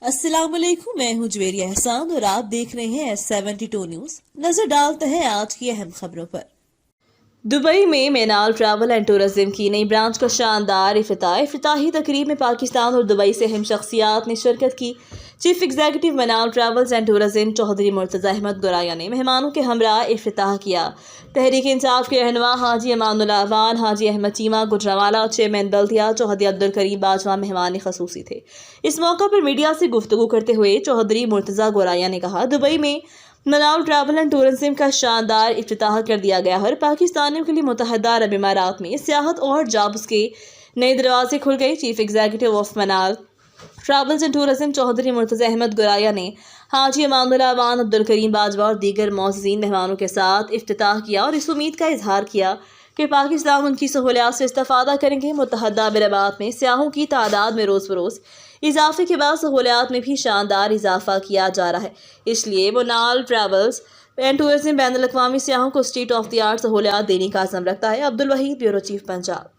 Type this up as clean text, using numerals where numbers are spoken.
अस्सलाम वालेकुम, मैं हूं जवेरिया एहसान और आप देख रहे हैं S72 न्यूज। नजर डालते हैं आज की अहम खबरों पर। दुबई में मेनाल ट्रैवल एंड टूरिज्म की नई ब्रांच का शानदार इफ्तिताही तकरीब में पाकिस्तान और दुबई से अहम शख्सियात ने शिरकत की। Chief executive Menal travels and tourism Chaudhry Murtaza Ahmed Guraya ने मेहमानों के हमरा इफ्तिताह किया। तहरीक इंसाफ के रहनुमा हाजी अमानुल्लाह अवान, हाजी अहमद चीमा गुजरावाला, चेयरमैन बल्दिया चौधरी अब्दुल करीम बाजवा मेहमान खसूसी थे। इस मौका पर मीडिया से गुफ्तगू करते हुए चौधरी मुर्तज़ा गुराया ने कहा, दुबई में मेनाल ट्रैवल एंड टूरिज्म का शानदार इफ्तिताह कर दिया गया है। पाकिस्तानियों के लिए मुत्तहदा अरब इमारात में सियाहत और जॉब्स के नए दरवाजे खुल गए। Chief executive of Menal travels and tourism Chaudhry Murtaza Ahmed Guraya ने हाजी अमानुल्लाह अवान, अब्दुल करीम बाजवा और दीगर मौजूद मेहमानों के साथ इफ्तिताह किया और इस उम्मीद का इजहार किया कि पाकिस्तान उनकी सहूलियात से इस्तेफादा करेंगे। मुत्तहदा अरब इमारात में सियाहों की तादाद में रोज़ बरोज़ इजाफे के बाद सहूलियात में भी शानदार इजाफा किया जा रहा है। इसलिए मेनाल ट्रैवल्स एंड टूरिज्म बैनुल अक़वामी सियाहों को स्टेट ऑफ द आर्ट सहूलियात देने का अज़्म रखता है। Abdul Waheed, bureau chief, Punjab.